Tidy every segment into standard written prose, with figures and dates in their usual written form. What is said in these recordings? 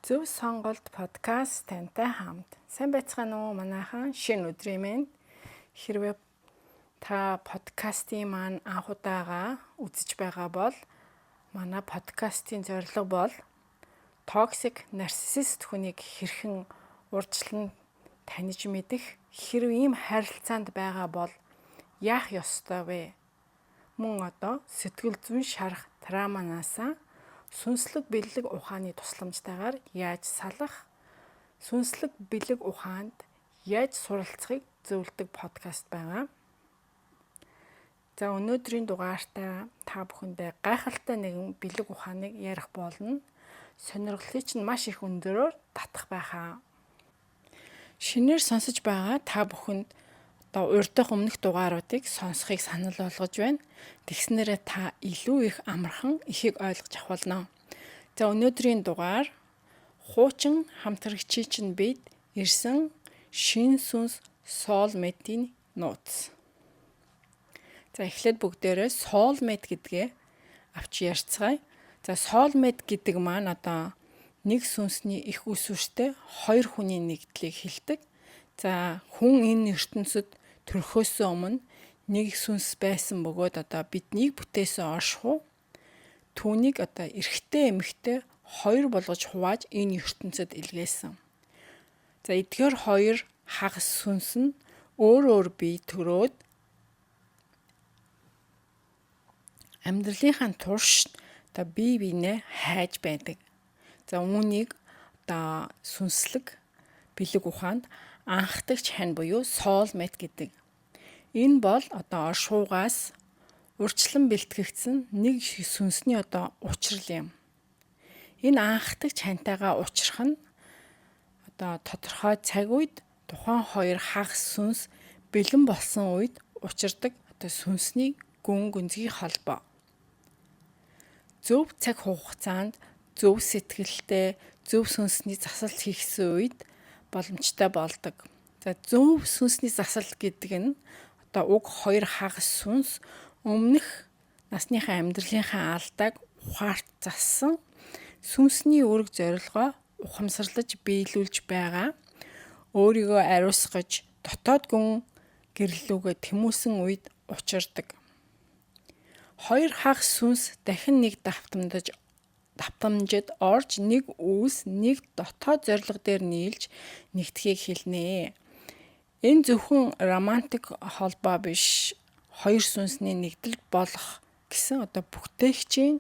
Зөв сонголт подкаст тантай хамт. Сайн байцгаана уу манайхан шинэ өдрийн мэнд. Хэрвээ та подкастын маань анх удаага үзэж байгаа бол манай подкастын зорилго бол токсик нарциссист хүнийг хэрхэн урьдчилан таних мэдэх, хэрв ийм харилцаанд байгаа бол яах ёстой вэ? Мөн сэтгэл зүйн шарах травманаасаа сүнслэг бэлэг ухааны тусламжтайгаар яаж салах, сүнслэг бэлэг ухаанд яаж суралцахыг зөвлөдөг подкаст байгаа. За өнөөдрийн дугаартаа та бүхэндээ гайхалтай нэгэн бэлэг ухааныг ярих болно. Сонирхлыг чинь маш их өндөрөөр татах байхаа. Шинээр сонсож байгаа та бүхэнд урьдах өмнөх дугааруудыг сонсохыг санал болгож байна. Тэгснээрээ та илүү их амархан ихийг ойлгож авах болно. За өнөөдрийн дугаар хуучин хамтрагчийн чинь бид ирсэн шин сүнс soulmate-ийн нууц. За эхлээд бүгдээрээ soulmate гэдгээ авч ярьцгаая. За soulmate гэдэг маань нэг сүнсний их үсвэртэй хоёр хүний нэгдлийг хэлдэг. За хүн энэ ертөнцид төрөхөөс өмнө нэг сүнс байсан бөгөөд биднийг бүтээсэн оршихуй түүнийг эрэгтэй эмэгтэй хоёр болгож хувааж энэ ертөнцид илгээсэн. За эдгээр хоёр хагас сүнс нь өөр бие төрөөд амьдралынхаа турш бие биенээ хайж байдаг. За үүнийг сүнслэг бэлэг ухаанд анхдагч хань буюу soulmate гэдэг. Энэ бол оршуугаас урьдчилан бэлтгэгдсэн нэг сүнсний учрал юм. Энэ анхдагч хантайгаа уулзрах нь тодорхой цаг үед тухайн хоёр хагас сүнс бэлэн болсон үед учирдаг сүнсний гүн гүнзгий холбоо. Зөв цаг хугацаанд зөв сэтгэлтэй зөв сүнсний засалт хийсэн үед боломжтой болдог. За зөв сүнсний засалт гэдэг нь уг хоёр хагас сүнс өмнөх насныхаа амьдралынхаа алдааг ухаарч зассан сүнсний үүрэг зорилгоо ухамсарлаж биелүүлж байгаа. Өөрийгөө ариусгаж дотоод гүн гэрлүүгээ тэмүүлсэн үед учирдаг. Хоёр хагас сүнс дахин нэг давтамжид орж нэг үүс нэг дотоод зорилго дээр нийлж нэгдэхийг хэлнэ. Энэ зөвхөн романтик холбоо биш, хоёр сүнсний нэгдэл болох гэсэн бүтээгчийн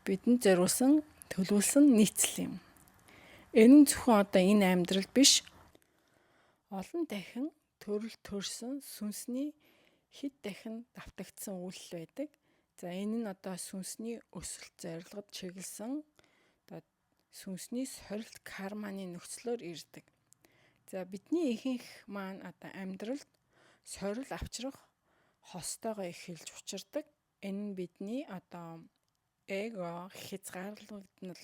бидэнд зориулсан төлөвлөсөн нийцэл юм. Энэ нь зөвхөн энэ амьдрал биш, олон дахин төрөл төрсөн сүнсний хэд дахин давтагдсан үйлдэл байдаг. За энэ нь сүнсний өсөлт зорилгод чиглэсэн сүнсний сорилт карманы нөхцлөөр ирдэг. За бидний ихэнх маань амьдралд сорил авчрах хостойгоо эхэлж учирдаг. Энэ нь бидний эго хязгаарлагдмал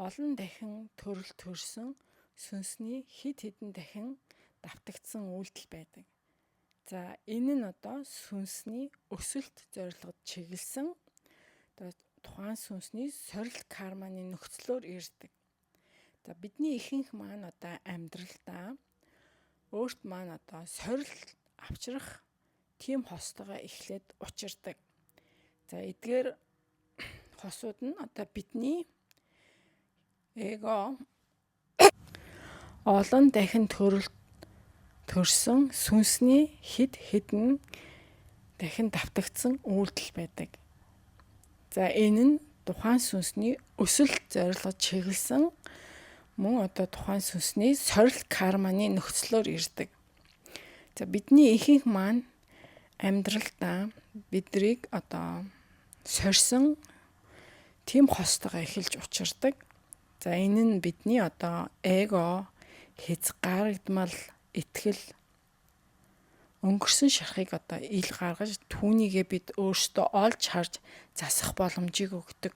олон дахин төрөл төрсөн сүнсний хэд хэдэн дахин давтагдсан үйлдэл байдаг. За энэ нь сүнсний өсөлт зорилгод чиглэсэн тухайн сүнсний сорилт карманы нөхцлөөр ирдэг. За бидний ихэнх маань амьдралдаа өөрт маань сорилт авчрах тийм хостойгоо эхлээд учирдаг. За эдгээр хосууд нь бидний эго олон дахин төрсөн сүнсний хэд хэдэн дахин давтагдсан үйлдэл байдаг. За энэ нь тухайн сүнсний өсөлт зорилгод чиглэсэн мөн тухайн сүнсний сорилт карманы нөхцлөөр ирдэг. За бидний ихэнх маань амьдралдаа бидрийг сорьсон тийм хостойгоо эхэлж учирдаг. За энэ нь бидний эго хязгаарлагдмал итгэл өнгөрсөн шархыг ил гаргаж түүнийгээ бид өөрсдөө олж харж засах боломжийг өгдөг.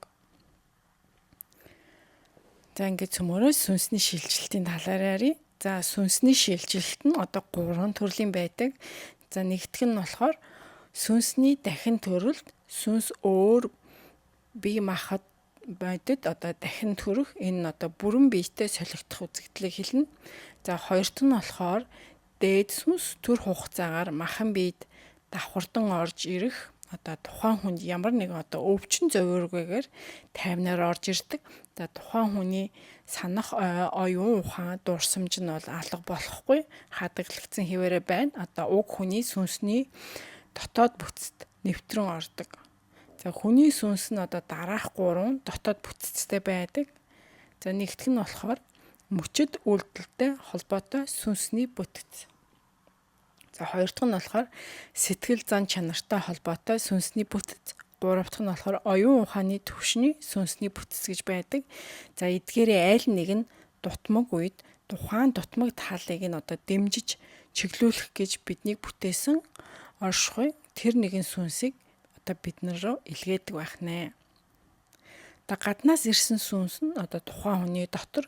За ингээд цөмөрөө сүнсний шилжилтийн талаар ярив. За сүнсний шилжилт нь 3 төрлийн байдаг. За нэгдүгээр нь болохоор сүнсний дахин төрөлт, сүнс өөр бие махбод бодит одоо дахин төрөх энэ одоо бүрэн биетэй солигдох үзэгдлийг хэлнэ. За хоёрт нь болохоор дээд сүнс төр хугацаагаар махан биед давхардан орж ирэх одоо тухайн хүнд ямар нэг одоо өвчин зовиоргүйгээр тайвнаар орж ирдэг. За тухайн хүний санах оюун ухаан дурсамж нь бол алга болохгүй хадгалагдсан хിവэрэ байна. Одоо уг хүний сүнсний дотоод бүтцэд нэвтрэн ордог. За хүний сүнс нь одоо дараах 3 дотоод бүтцтэй байдаг. За нэгдүгээр нь болохоор мөчөд үйлдэлтэй холбоотой сүнсний бүтэц. За хоёр дахь нь болохоор сэтгэл зан чанартай холбоотой сүнсний бүтэц. Гурав дахь нь болохоор оюун ухааны төвшний сүнсний бүтэц гэж байдаг. За эдгээрээ аль нэг нь дутмаг үед тухайн дутмаг таалыг нь одоо дэмжиж чиглүүлэх гэж биднийг бүтээсэн оршихуй тэр нэгэн сүнсийг одоо биднэр рүү илгээдэг байх нэ. Одоо гаднаас ирсэн сүнс нь одоо тухайн хүний дотор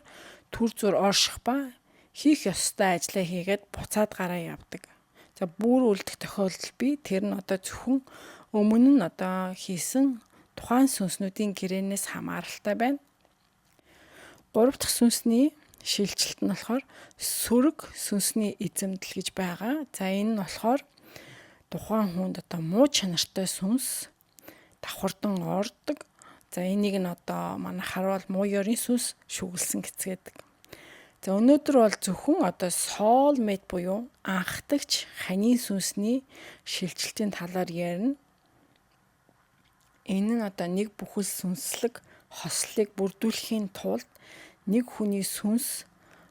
түр зур орших ба хийх ёстой ажлаа хийгээд буцаад гараа явдаг. За бүр үлдэх тохиолдол бий. Тэр нь одоо зөвхөн өмнө нь одоо хийсэн тухайн сүнснүүдийн гэрээнээс хамааралтай байна. Гурав дахь сүнсний шилжилт нь болохоор сөрөг сүнсний эзэмдэл гэж байгаа. За энэ нь болохоор тухайн хүнд одоо муу чанартай сүнс давхардан ордог. За энийг нь одоо манай харуул муу ёрийн сүнс шүглсэн гэцгээдэг. За өнөөдөр бол зөвхөн одоо soulmate буюу анхдагч ханийн сүнсний шилжилтийн талаар ярина. Энэ нь одоо нэг бүхэл сүнслэг хослыг бүрдүүлэхийн тулд нэг хүний сүнс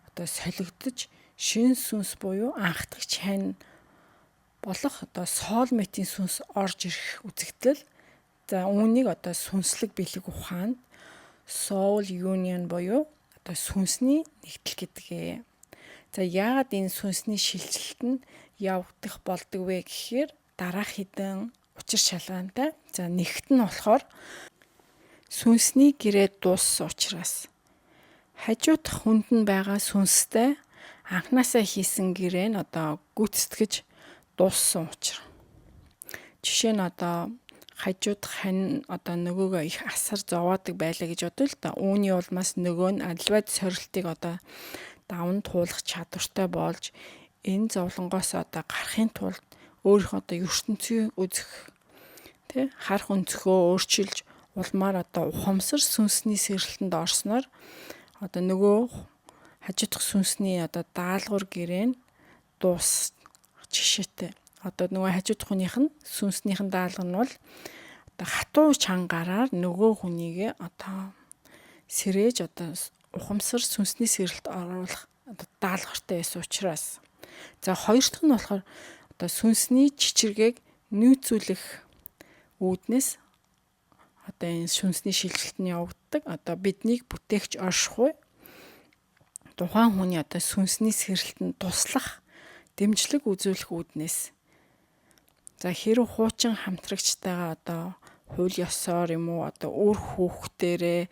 одоо солигдож шин сүнс буюу анхдагч хань болох одоо soulmate-ийн сүнс орж ирэх үзэгдэл. За үүнийг одоо сүнслэг бэлэг ухаанд soul union буюу одоо сүнсний нэгдэл гэдгээ. За яагаад энэ сүнсний шилжилт нь явагдах болдог вэ гэхээр дараах хэдэн учир шалгаантай. За нэгт нь болохоор сүнсний гэрээ дууссан учраас хажуудах хүнд нь байгаа сүнстэй анханасаа хийсэн гэрээ нь одоо гүйцэтгэж дууссан учраас. Жишээ нь одоо хажуудах хань одоо нөгөөгөө их асар зовоодаг байлаа гэж бодъё л да. Үүний улмаас нөгөө нь альваад сорилтыг одоо даван туулах чадвартай болж энэ зовлонгоос одоо гарахын тулд өөрийнхөө одоо ертөнцийн үзэх харах өнцгөө өөрчилж улмаар одоо ухамсар сүнсний сэрэлтэнд орсноор одоо нөгөө хажуудах сүнсний одоо даалгавар гэрээ нь дуус жишээтэй. Одоо нөгөө хажуудах хүнийх нь сүнснийхэн даалгавар нь бол одоо хатуу чангараар нөгөө хүнийгээ одоо сэрээж одоо ухамсар сүнсний сэрэлт оруулах одоо даалгавартай байсан учраас. За хоёр дахь нь болохоор одоо сүнсний чичиргээг нөөцүүлэх үүднээс одоо энэ сүнсний шилжилт нь явагддаг. Одоо биднийг бүтээгч оршихуй тухайн хүний одоо сүнсний сэрэлтэнд туслах дэмжлэг үзүүлэх үүднээс. За хэрэг хуучин хамтрагчтайгаа одоо хууль ёсоор юм уу одоо өөр хүүхдээрээ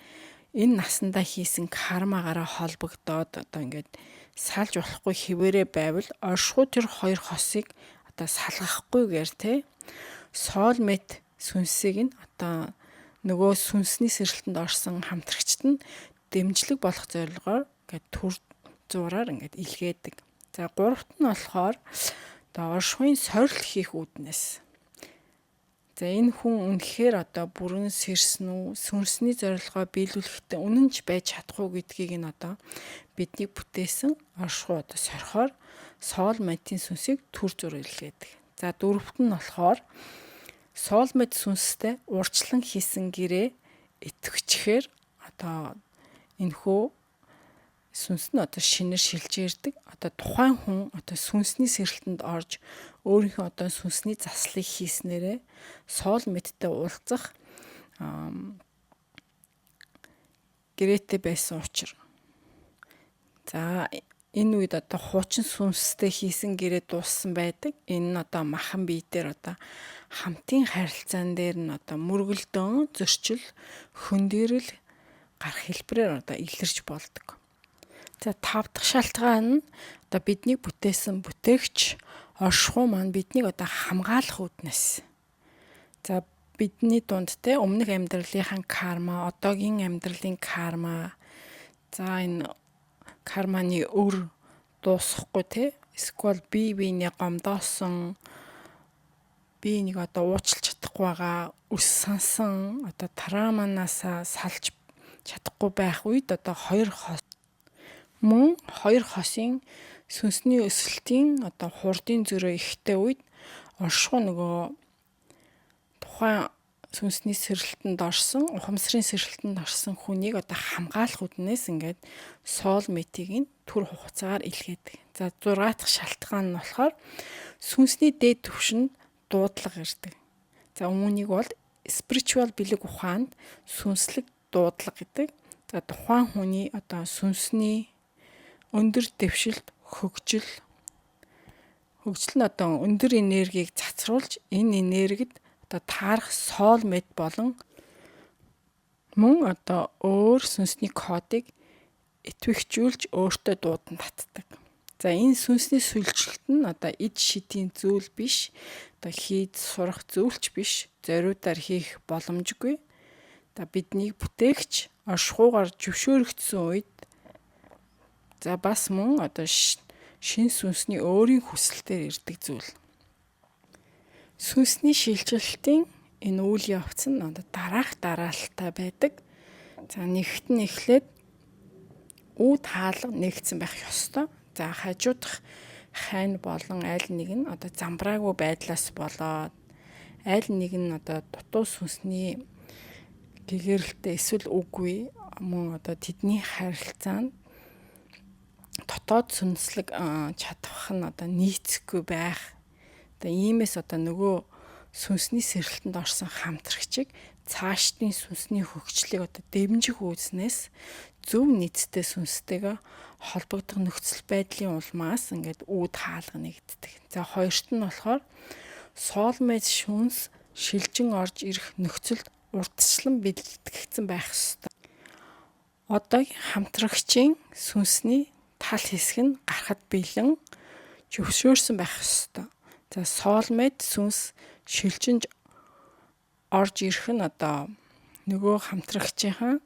энэ насандаа хийсэн кармагаараа холбогдоод одоо ингээд салж болохгүй хിവэрэ байвал оршихуй тэр хоёр хосыг одоо салгахгүйгээр soulmate сүнсийг нь одоо нөгөө сүнсний сэрэлтэнд орсон хамтрагчт нь дэмжлэг болох зорилгоор ингээд төр зураар ингээд илгээдэг. За гуравт нь болохоор одоо оршихуйн сорилт хийх үүднээс. За энэ хүн үнэхээр одоо бүрэн сэрсэн үү, сүнсний зорилгоо биелүүлэхдээ үнэнч байж чадахгүй гэдгийг нь одоо бидний бүтээсэн оршихуй одоо сорхоор soulmate-ийн сүнсийг төр зур илгээдэг. За дөрөвт нь болохоор soulmate сүнстэй урьдчилан хийсэн гэрээ итгэвчхээр одоо энэхүү сүнс нь одоо шинээр шилж ирдэг. Одоо тухайн хүн одоо сүнсний сэрэлтэнд орж өөрийнхөө одоо сүнсний заслыг хийснээрээ soulmate-тэй уулзах гэрээтэй байсан учраас. За энэ үед одоо хуучин сүнстэй хийсэн гэрээ дууссан байдаг. Энэ нь одоо махан бие дээр одоо хамтын харилцаан дээр нь одоо мөргөлдөөн зөрчил, хөндөрөл гарах хэлбэрээр одоо илэрч болдог. За 5 дахь шалтгаан нь одоо бидний бүтээсэн бүтээгч оршихуй маань биднийг одоо хамгаалах үүднээс. За бидний дунд те өмнөх амьдралынхаа карма, одоогийн амьдралын карма. За энэ карманы өр дуусахгүй те. Эсвэл бие биенээ гомдоосон, би нэг одоо уучлах чадахгүй байгаа өс сансан одоо травманаасаа салж чадахгүй байх үед одоо хоёр хосын сүнсний өсөлтийн одоо хурдын зөрөө ихтэй үед оршихуй нөгөө тухайн сүнсний сэрэлтэнд орсон, ухамсарын сэрэлтэнд орсон хүнийг одоо хамгаалах үднээс ингээд soulmate-ийг түр хугацаагаар илгээдэг. За 6 дахь шалтгаан нь болохоор сүнсний дээд түвшинд дуудлага ирдэг. За үүнийг бол spiritual бэлэг ухаанд сүнслэг дуудлага гэдэг. За тухайн хүний одоо сүнсний өндөр дэвшилт хөгжил нь одоо өндөр энергийг цацруулж энэ энергид одоо таарах soulmate болон мөн одоо өөр сүнсний кодыг итвэхжүүлж өөртөө дуудан татдаг. За энэ сүнсний сүлжилт нь одоо ид шидийн зүйл биш, одоо хийж сурах зүйлч биш, зориудаар хийх боломжгүй. За биднийг бүтээгч оршихуугаар зөвшөөрөгдсөн үед за бас мөн одоо шин сүнсний өөрийн хүсэлтээр ирдэг зүйл. Сүнсний шилжилтийн энэ үйл явц нь одоо дараалалтай байдаг. За нэгт нь эхлээд үүд хаалга нэгдсэн байх ёстой. За хажуудах хань болон аль нэг нь одоо замбраагүй байдлаас болоод аль нэг нь одоо дутуу сүнсний гэгэрэлтэй эсвэл үгүй мөн одоо тэдний харилцаанд дотоод сүнслэг чадвах нь одоо нийцэхгүй байх. Одоо иймээс одоо нөгөө сүнсний сэрэлтэнд орсон хамтрагчийг цаашдын сүнсний хөгжлийг одоо дэмжих үүснээс зөв нийцтэй сүнстэйгээ холбогдох нөхцөл байдлын улмаас ингээд үүд хаалга нэгддэг. За хоёрт нь болохоор soulmate шүнс шилжин орж ирэх нөхцөлд урдчлан бэлтгэгдсэн байх ёстой. Одоогийн хамтрагчийн сүнсний тал хэсэг нь гарахад бэлэн зөвшөөрсөн байх ёстой. За soulmate сүнс шилжинж орж ирэх нь одоо нөгөө хамтрагчийнхаа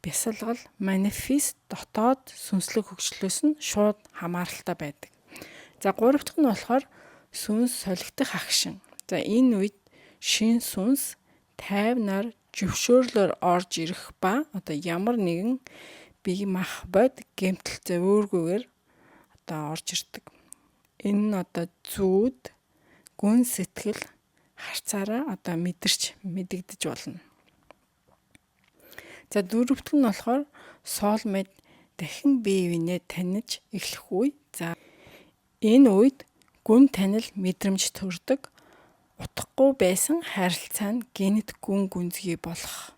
бясалгал манифест дотоод сүнслэг хөгжлөөс нь шууд хамааралтай байдаг. За гурав дахь нь болохоор сүнс солигдох агшин. За энэ үед шин сүнс тайвнаар зөвшөөрлөөр орж ирэх ба одоо ямар нэгэн бие мах бод гэмтэл зөөвөргүйгээр одоо орж ирдэг. Энэ нь одоо зүуд, гүн сэтгэл харцаараа одоо мэдэгдэж болно. За дөрөвт нь болохоор soulmate дахин бие биенээ таних эхлэх үе. За энэ үед гүн танил мэдрэмж төрдөг. Утгагүй байсан харилцаа нь гинт гүн гүнзгий болох.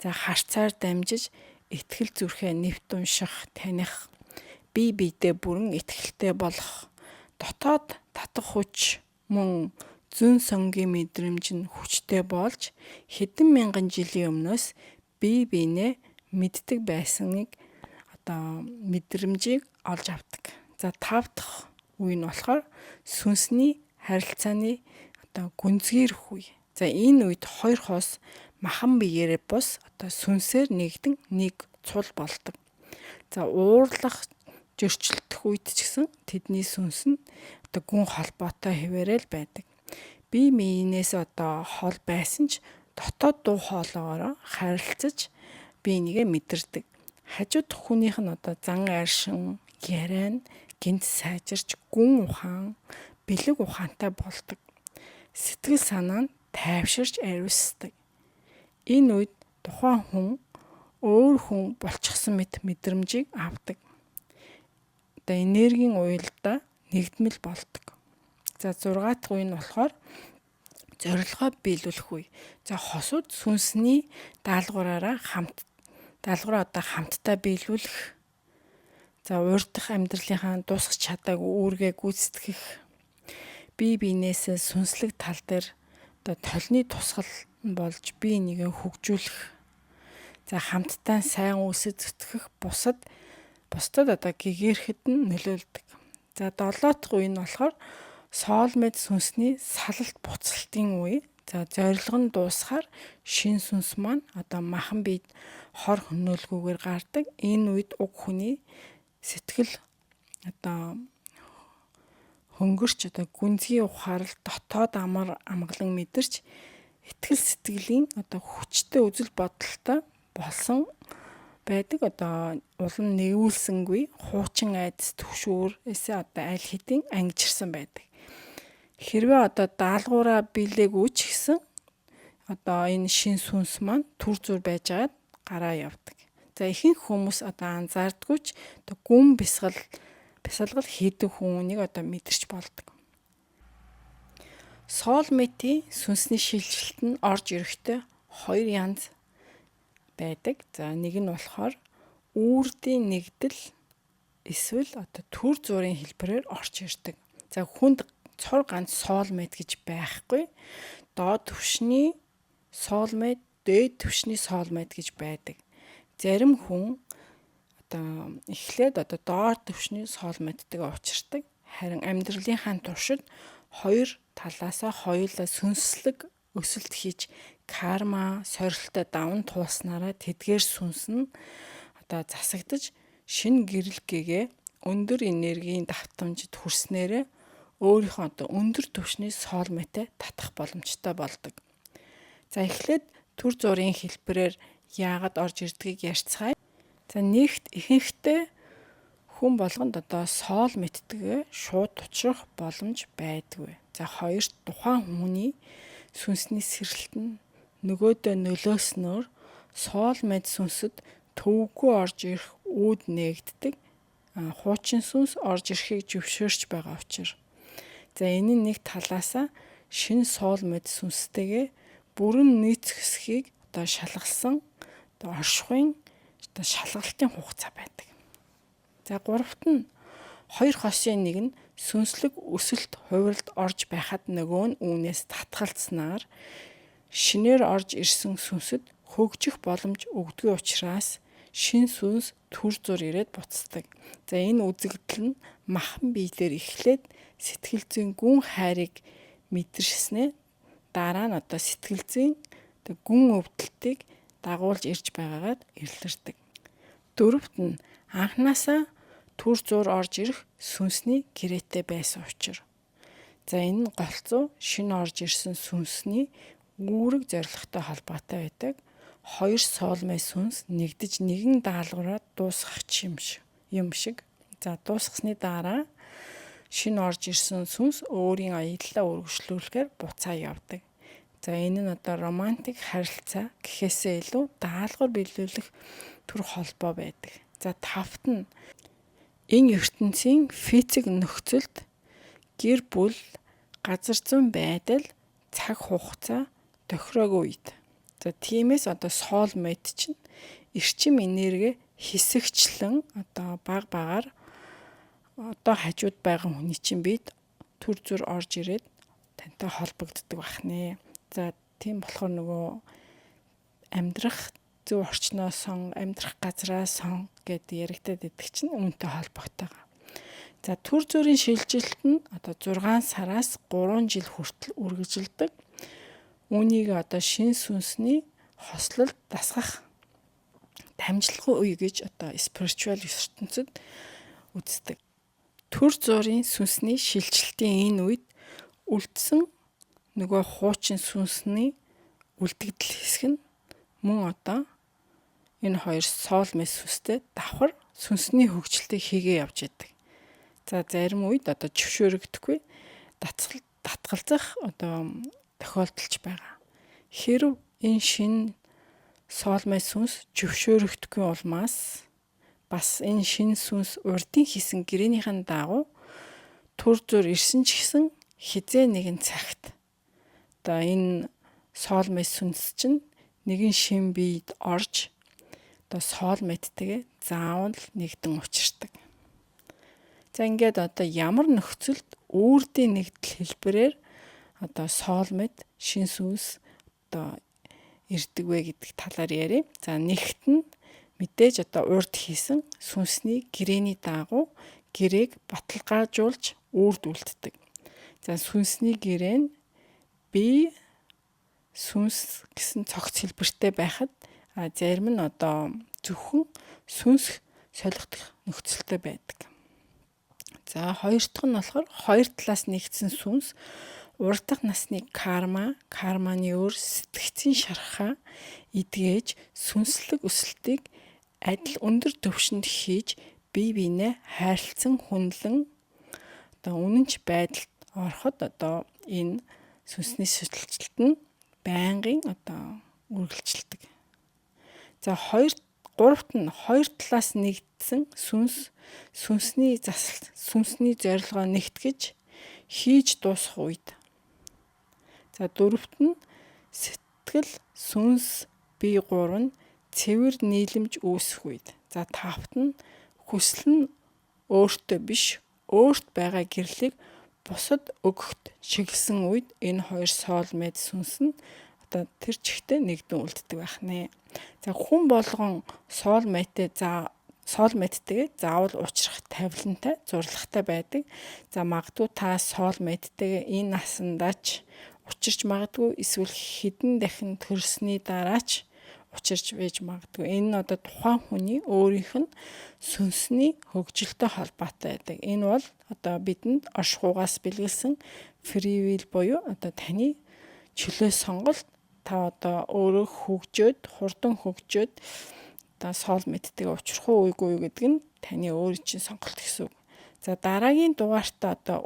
За харцаар дамжиж итгэл зүрхээ нэвт унших, таних, бие биедээ бүрэн итгэлтэй болох. Дотоод татах хүч мөн зүүн сонгийн мэдрэмж нь хүчтэй болж хэдэн мянган жилийн өмнөөс бие биенээ мэддэг байсныг одоо мэдрэмжийг олж авдаг. За 5 дахь үе нь болохоор сүнсний харилцааны одоо гүнзгийрэх үе. За энэ үед хоёр хос махан биеэрээ бус одоо сүнсээр нэгдэн нэг цул болдог. За уурлах зөрчилдөх үед ч гэсэн тэдний сүнс нь одоо гүн холбоотой хэвээрэл байдаг. Бие биенээс одоо хол байсан ч дотоод дуу хоолоогоор харилцаж бие нэгэ мэдэрдэг. Хажууд хүнийх нь одоо зан аршин, яриан, гинт сайжирч, гүн ухаан, бэлэг ухаантай болдог. Сэтгэл санаа нь тайвширч ариусдаг. Энэ үед тухайн хүн өөр хүн болчихсон мэт мэдрэмжийг авдаг. Одоо энергийн уялдаа нэгдмэл болдог. За 6 дахь үе нь болохоор зорилгоо биелүүлэх үе. За хосууд сүнсний даалгавраараа одоо хамтдаа биелүүлэх. За урдах амьдралынхаа дуусах чадаагүй үүргээ гүйцэтгэх. Бие биенээсээ сүнслэг тал дээр одоо толны тусгал болж бие нэгэ хөгжүүлэх. За хамтдаа сайн үсэд зүтгэх бусдад одоо гэгэрэхэд нь нөлөөлдөг. За 7 дахь үе нь болохоор soulmate сүнсний салалт буцалтын үе. За зорилго нь дуусахаар шин сүнс маань одоо махан биед хор хөнөөлгүйгээр гардаг. Энэ үед уг хүний сэтгэл одоо хөнгөрч одоо гүнзгий ухаарал дотоод амар амгалан мэдэрч итгэл сэтгэлийн одоо хүчтэй үзэл бодолтой болсон байдаг. Одоо улам нэгүүлсэнгүй хуучин айдас төвшүүрээс одоо аль хэдийн ангижирсан байдаг. Хэрвээ одоо даалгавраа биелээгүй ч гэсэн одоо энэ шин сүнс маань түр зур байжгаад гараа явдаг. За ихэнх хүмүүс одоо анзаардгүй ч одоо гүн бясалгал хийдэг хүнийг одоо мэдэрч болдог. Soulmate-ийн сүнсний шилжилт нь орж ирэхдээ хоёр янз байдаг. За нэг нь болохоор үүрдийн нэгдэл эсвэл одоо түр зургийн хэлбэрээр орж ирдэг. За хүнд цор ганц soulmate гэж байхгүй. Доод түвшний soulmate, дээд түвшний soulmate гэж байдаг. Зарим хүн одоо эхлээд одоо доор түвшний soulmate-тэйгээ уулздаг. Харин амьдралынхаа туршид хоёр талаасаа хоёулаа сүнслэг өсөлт хийж карма, сорилттой даван туулснараа тэдгээр сүнс нь одоо засагдж шинэ гэрэл гэгээ өндөр энергийн давтамжид хүрснээрээ өөрийнхөө одоо өндөр түвшний soulmate татах боломжтой болдог. За эхлээд түр зургийн хэлбэрээр яагаад орж ирдгийг ярьцгаая. За нэгт ихэнхдээ хүн болгонд одоо soulmate-тэйгээ шууд учрах боломж байдгүй. За хоёрт тухайн хүний сүнсний сэрэлт нь нөгөөдөө нөлөөснөөр soulmate сүнсэд төвөггүй орж ирэх үүд нээгддэг. Хуучин сүнс орж ирэхийг зөвшөөрч байгаа учраас. За энэ нь нэг талаасаа шинэ soulmate сүнстэйгээ бүрэн нийцэхсхийг одоо шалгалсан одоо оршихуйн одоо шалгалтын хугацаа байдаг. За гуравт нь хоёр хосын нэг нь сүнслэг өсөлт хувиралд орж байхад нөгөө нь үүнээс татгалцснаар шинээр орж ирсэн сүнсэд хөгжих боломж өгдөг учраас шин сүнс түр зур ирээд буцдаг. За энэ үзэгдэл нь махан биелэр эхлээд сэтгэл зүйн гүн хайрыг мэдэрснээ дараа нь одоо сэтгэл зүйн гүн өвдөлтийг дагуулж ирж байгаагаар илэрдэг. Дөрөвт нь анханасаа түр зур орж ирэх сүнсний гэрээтэй байсан учраас. За энэ нь голцоо шинэ орж ирсэн сүнсний үүрэг зорилготой холбоотой байдаг. Хоёр soulmate сүнс нэгдэж нэгэн даалгавраар дуусгах юм шиг. За дуусгасны дараа шинэ орж ирсэн сүнс өөрийн аяллаа үргэлжлүүлэхээр буцаа явдаг. За энэ нь одоо романтик харилцаа гэхээсээ илүү даалгавар биелүүлэх төр холбоо байдаг. За тавт нь энэ ертөнцийн физик нөхцөлд гэр бүл, газар зүйн байдал, цаг хугацаа тохироогүй үед. За тиймээс одоо soulmate чинь эрчим энерги хэсэгчлэн одоо баг багаар одоо хажууд байгаа хүний чинь бид түр зур орж ирээд тантай холбогддог бахнэ. За тийм болохоор нөгөө амьдрах зөв орчноо сон, амьдрах газраа сон гэдээ яригдаад идэг чинь үүнтэй холбогдтойгоо. За түр зургийн шилжилт нь одоо 6 сараас 3 жил хүртэл үргэлжилдэг. Үүнийг одоо шин сүнсний хослол дасгах дамжлагын үе гэж одоо spiritual ертөнцид үздэг. Түр зургийн сүнсний шилжилтийн энэ үед үлдсэн нөгөө хуучин сүнсний үлдэгдэл хэсэг нь мөн одоо энэ хоёр soulmate сүнстэй давхар сүнсний хөгжилтийг хийгээ явж идэг. За зарим үед одоо зөвшөөрөгдөхгүй татгалзах одоо тохиолдолж байгаа. Хэрв энэ шинэ soulmate сүнс зөвшөөрөгдөхгүй улмаас бас энэ шинэ сүнс урдын хийсэн гэрээнийхэн дагуу түр зур ирсэн ч гэсэн хизээ нэгэн цагт одоо энэ soulmate сүнс чинь нэгэн шин биед орж одоо soulmate-тэйгээ заавал нэгдэн учирдаг. За ингээд одоо ямар нөхцөлд үүрдийн нэгдэл хэлбэрээр одоо soulmate шин сүнс одоо ирдэг вэ гэдэг талаар ярив. За нэгт нь мэдээж одоо урд хийсэн сүнсний гэрээний дагуу гэрээг баталгаажуулж үрд үлддэг. За сүнсний гэрээ нь бие сүнс гэсэн цогц хэлбэртэй байхад зарим нь одоо зөвхөн сүнс солигдох нөхцөлтэй байдаг. За хоёр дахь нь болохоор хоёр талаас нэгдсэн сүнс урт дахь насны карманы өөр сэтгцийн шархаа эдгэж сүнслэг өсөлтийг адил өндөр түвшинд хийж бие биенээ хайрлцан хүнлэн одоо үнэнч байдалд ороход одоо энэ сүнсний шилжилт нь байнгын одоо үргэлжилдэг. За гуравт нь хоёр талаас нэгдсэн сүнсний засалт, сүнсний зорилгоо нэгтгэж хийж дуусах үед. За дөрөвт нь сэтгэл, сүнс, бие гурав нь цэвэр нийлэмж үүсэх үед. За тавт нь хүсэл нь өөртөө биш, өөрт байгаа гэрлийг бусад өгөхд шиглсэн үед энэ хоёр соолмэд сүнс нь одоо тэр чигтээ нэгдэн үлддэг байх нэ. За хүн болгон соолмэдтэй заавал уулзрах тавилантай, зурлагтай байдаг. За магадгүй та соолмэдтэйгээ энэ насандаач учирч магадгүй, эсвэл хэдэн дахин төрсний дараач учирч байж магадгүй. Энэ нь одоо тухайн хүний өөрийнх нь сүнсний хөгжилтэй холбоотой байдаг. Энэ бол одоо бидэнд оршихугаас бэлгэлсэн free will буюу одоо таны чөлөө сонголт, та одоо өөрөө хурдан хөгжөөд одоо soulmate-тэйгээ уулзах уу үгүй гэдэг нь таны өөрийн чинь сонголт гэсэн үг. За дараагийн дугаартаа одоо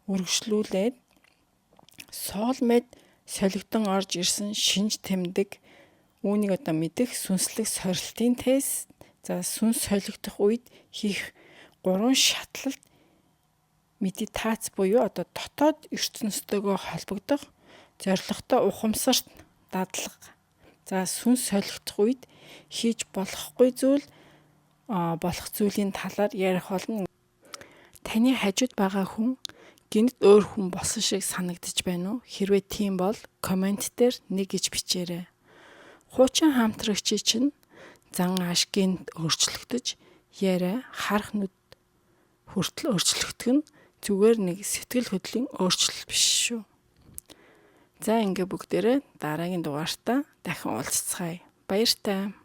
үргэлжлүүлээд soulmate солигдон орж ирсэн шинж тэмдэг үүнийг одоо мэдэх сүнслэг сорилтын тест. За сүнс солигдох үед хийх 3 шатлалт медитац буюу одоо дотоод ертөнцтэйгөө холбогдох зорилготой ухамсарт дадлага. За сүнс солигдох үед хийж болохгүй зүйл болох зүйлийн талаар ярих болно. Таны хажууд байгаа хүн гинт өөр хүн болсон шиг санагдаж байна уу? Хэрвээ тийм бол комент дээр 1 гэж бичээрэй. Хуучин хамтрагчийн чинь зан ашигт өөрчлөгдөж, яриа харах нүд хүртэл өөрчлөгдөх нь зүгээр нэг сэтгэл хөдлөлийн өөрчлөлт биш шүү. За ингээ бүгдээрээ дараагийн дугаартаа дахин уулзцгаая. Баяртай.